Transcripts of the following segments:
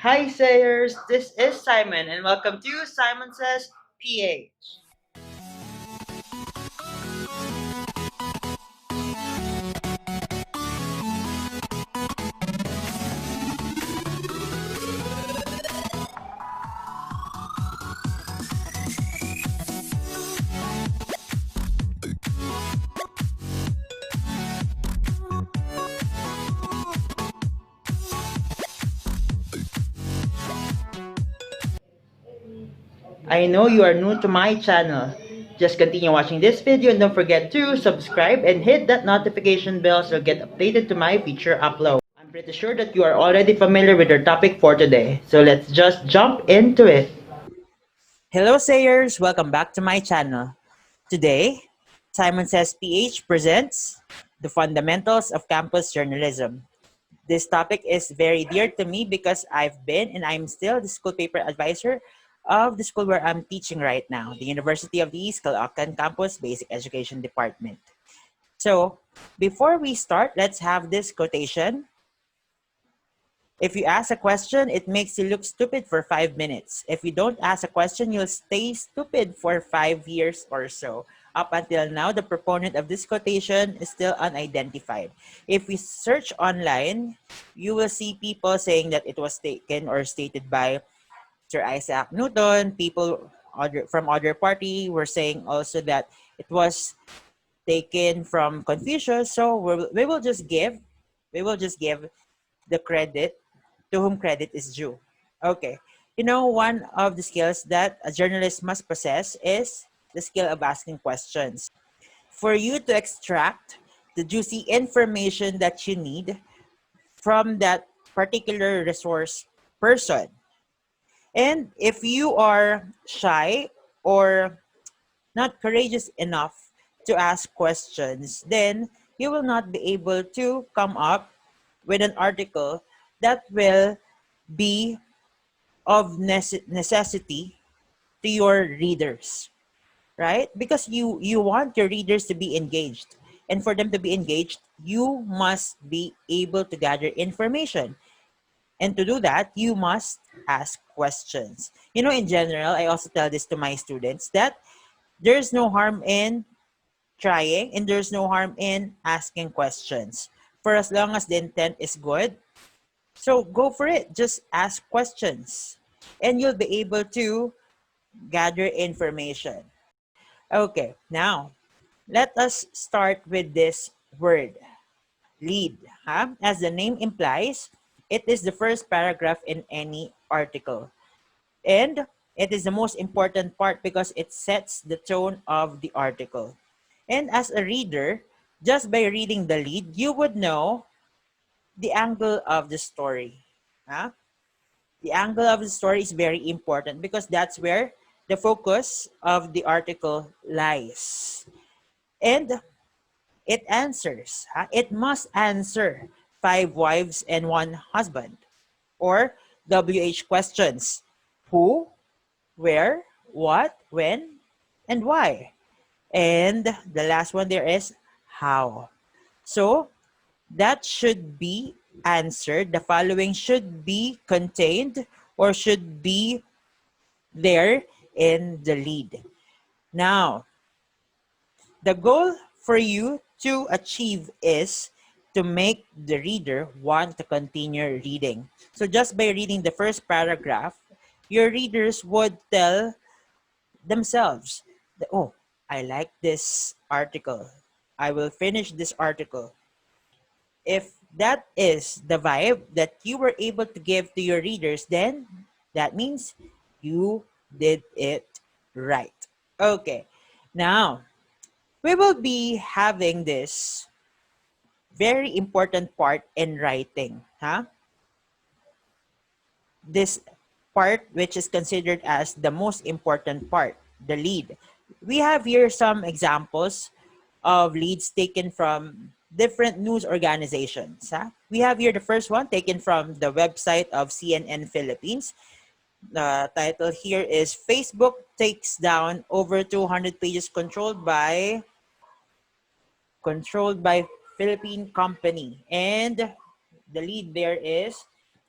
Hi, Sayers. This is Simon, and welcome to Simon Says PH. I know you are new to my channel. Just continue watching this video and don't forget to subscribe and hit that notification bell so you'll get updated to my future upload. I'm pretty sure that you are already familiar with our topic for today, so let's just jump into it. Hello Sayers, welcome back to my channel. Today, Simon Says PH presents the fundamentals of campus journalism. This topic is very dear to me because I've been and I'm still the school paper advisor of the school where I'm teaching right now, the University of the East Caloocan Campus Basic Education Department. So, before we start, let's have this quotation. If you ask a question, it makes you look stupid for 5 minutes. If you don't ask a question, you'll stay stupid for 5 years or so. Up until now, the proponent of this quotation is still unidentified. If we search online, you will see people saying that it was taken or stated by Sir Isaac Newton. People from other party were saying also that it was taken from Confucius. So we will just give the credit to whom credit is due. Okay. You know, one of the skills that a journalist must possess is the skill of asking questions. For you to extract the juicy information that you need from that particular resource person. And if you are shy or not courageous enough to ask questions, then you will not be able to come up with an article that will be of necessity to your readers, right? Because you want your readers to be engaged, and for them to be engaged, you must be able to gather information, and to do that, you must ask questions. You know, in general, I also tell this to my students that there's no harm in trying and there's no harm in asking questions for as long as the intent is good. So go for it. Just ask questions and you'll be able to gather information. Okay, now let us start with this word, lead. As the name implies, it is the first paragraph in any article. And it is the most important part because it sets the tone of the article. And as a reader, just by reading the lead, you would know the angle of the story. Huh? The angle of the story is very important because that's where the focus of the article lies. And it answers, it must answer 5 wives and 1 husband, or WH questions. Who, where, what, when, and why. And the last one there is how. So that should be answered. The following should be contained or should be there in the lead. Now, the goal for you to achieve is to make the reader want to continue reading. So just by reading the first paragraph, your readers would tell themselves that, oh, I like this article. I will finish this article. If that is the vibe that you were able to give to your readers, then that means you did it right. Okay, now we will be having this very important part in writing. This part, which is considered as the most important part, the lead. We have here some examples of leads taken from different news organizations. We have here the first one taken from the website of CNN Philippines. The title here is Facebook takes down over 200 pages controlled by Philippine company. And the lead there is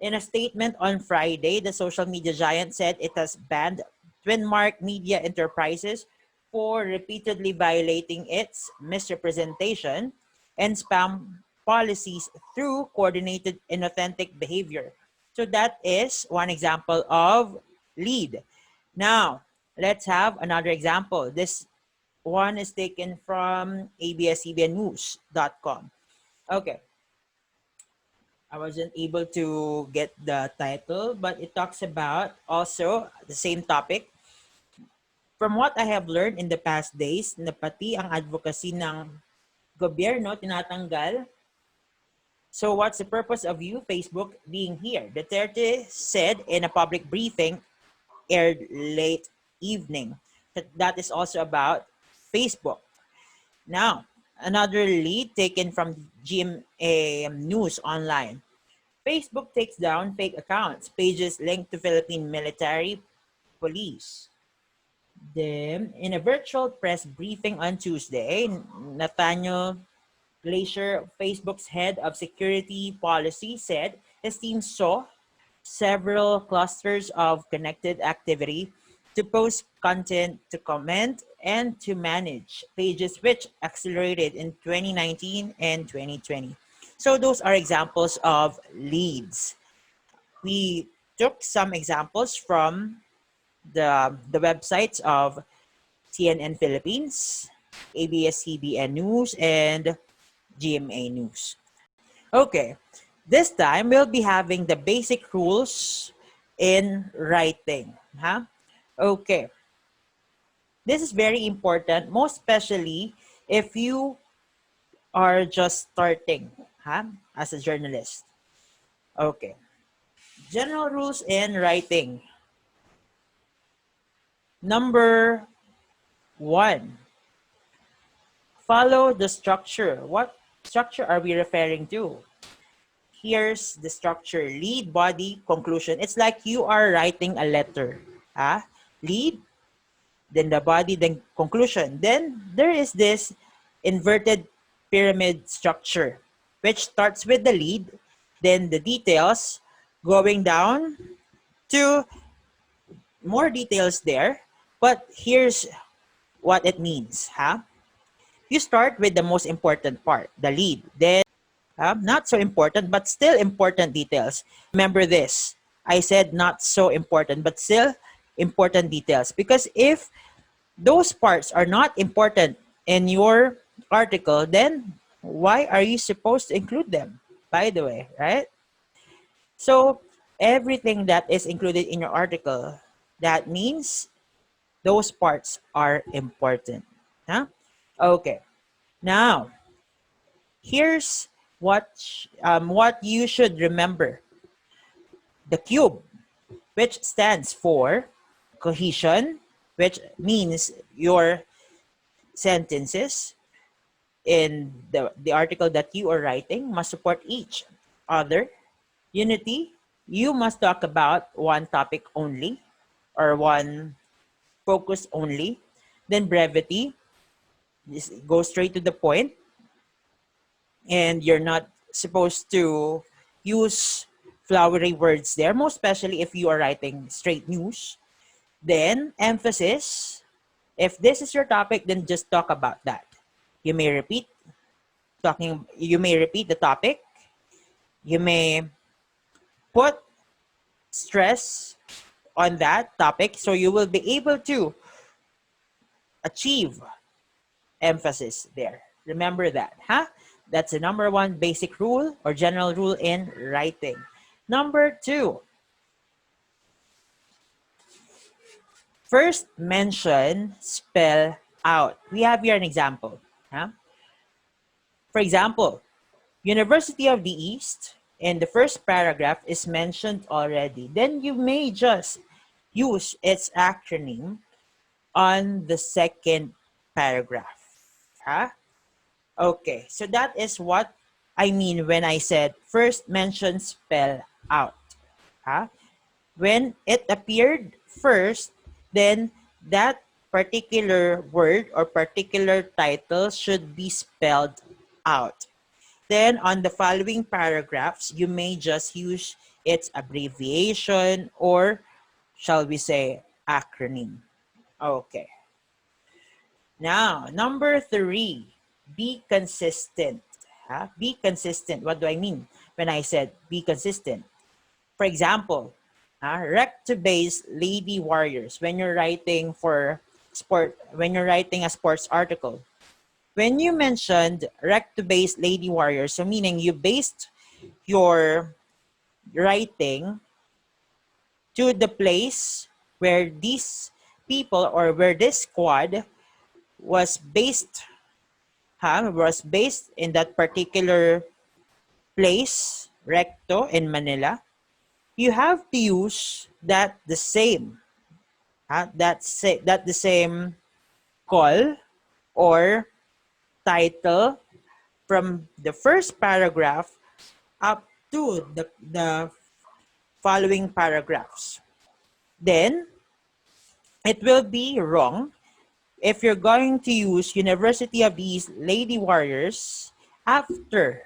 In a statement on Friday, the social media giant said it has banned Twinmark Media Enterprises for repeatedly violating its misrepresentation and spam policies through coordinated inauthentic behavior. So that is one example of lead. Now, let's have another example. This one is taken from abs-cbnnews.com. Okay, I wasn't able to get the title, but it talks about also the same topic. From what I have learned in the past days, na pati ang advocacy ng gobyerno tinatanggal. So what's the purpose of you, Facebook, being here? Duterte said in a public briefing aired late evening. That is also about Facebook. Now, another lead taken from GMA News Online. Facebook takes down fake accounts, pages linked to Philippine military police. Then, in a virtual press briefing on Tuesday, Nathaniel Glacier, Facebook's head of security policy, said his team saw several clusters of connected activity to post content, to comment, and to manage pages, which accelerated in 2019 and 2020. So those are examples of leads. We took some examples from the websites of CNN Philippines, ABS-CBN News, and GMA News. Okay, this time we'll be having the basic rules in writing. Huh? Okay, this is very important, most especially if you are just starting as a journalist. Okay, general rules in writing. Number 1, follow the structure. What structure are we referring to? Here's the structure: lead, body, conclusion. It's like you are writing a letter. Lead, then the body, then conclusion. Then there is this inverted pyramid structure, which starts with the lead, then the details, going down to more details there. But here's what it means. You start with the most important part, the lead. Then not so important, but still important details. Remember this. I said not so important, but still important details. Because if those parts are not important in your article, then why are you supposed to include them, by the way, right? So everything that is included in your article, that means those parts are important. Okay. Now, here's what you should remember. The cube, which stands for cohesion, which means your sentences in the article that you are writing must support each other. Unity, you must talk about one topic only or one focus only. Then brevity, just go straight to the point, and you're not supposed to use flowery words there, most especially if you are writing straight news. Then emphasis, if this is your topic, then just talk about that. You may repeat the topic. You may put stress on that topic so you will be able to achieve emphasis there. Remember that, That's the number 1 basic rule or general rule in writing. Number 2, first mention, spell out. We have here an example. For example, University of the East, in the first paragraph is mentioned already. Then you may just use its acronym on the second paragraph. Okay, so that is what I mean when I said first mention, spell out. When it appeared first, then that particular word or particular title should be spelled out. Then on the following paragraphs, you may just use its abbreviation, or shall we say acronym. Okay. Now, number 3, be consistent. Be consistent. What do I mean when I said be consistent? For example, rec to base lady warriors when you're writing for sport, when you're writing a sports article. When you mentioned rec to base lady warriors, so meaning you based your writing to the place where these people or where this squad was based, was based in that particular place, recto in Manila, you have to use that the same, that the same call or title from the first paragraph up to the following paragraphs. Then it will be wrong if you're going to use University of these Lady Warriors after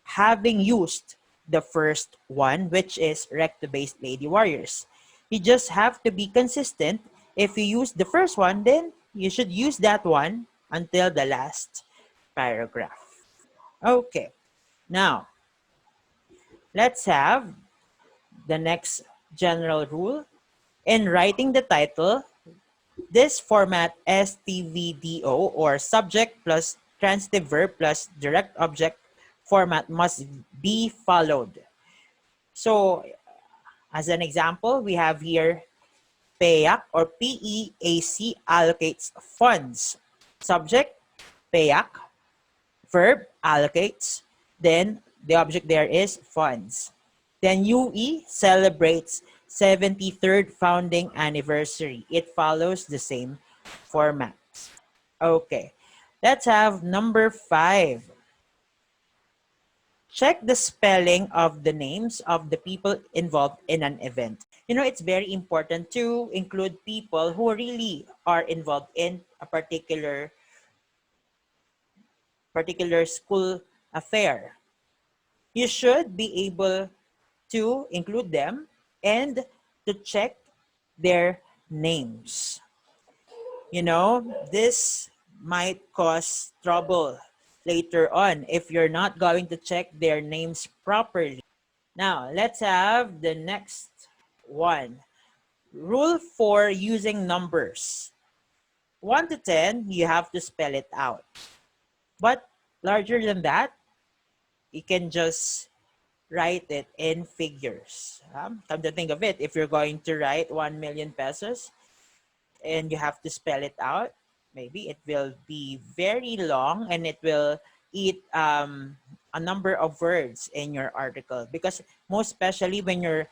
having used the first one, which is recto-based Lady Warriors. You just have to be consistent. If you use the first one, then you should use that one until the last paragraph. Okay, now let's have the next general rule. In writing the title, this format STVDO or subject plus transitive verb plus direct object format must be followed. So, as an example, we have here PEAC or PEAC allocates funds. Subject, PEAC. Verb, allocates. Then, the object there is funds. Then UE celebrates 73rd founding anniversary. It follows the same format. Okay, let's have number 5. Check the spelling of the names of the people involved in an event. You know, it's very important to include people who really are involved in a particular school affair. You should be able to include them and to check their names. You know, this might cause trouble later on if you're not going to check their names properly. Now, let's have the next one. Rule for using numbers. 1 to 10, you have to spell it out. But larger than that, you can just write it in figures. Come to think of it, if you're going to write 1 million pesos and you have to spell it out, maybe it will be very long and it will eat a number of words in your article, because most especially when you're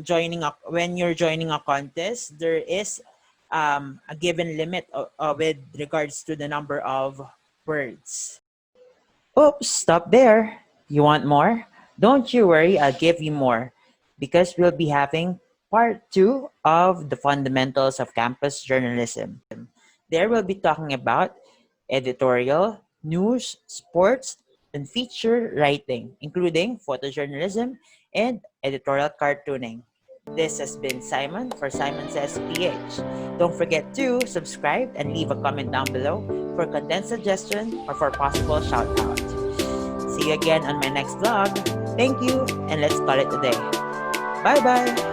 joining a contest, there is a given limit with regards to the number of words. Oops, stop there. You want more? Don't you worry, I'll give you more, because we'll be having part 2 of the fundamentals of campus journalism. There we'll be talking about editorial, news, sports, and feature writing, including photojournalism and editorial cartooning. This has been Simon for Simon Says PH. Don't forget to subscribe and leave a comment down below for content suggestion or for possible shout out. See you again on my next vlog. Thank you, and let's call it a day. Bye bye.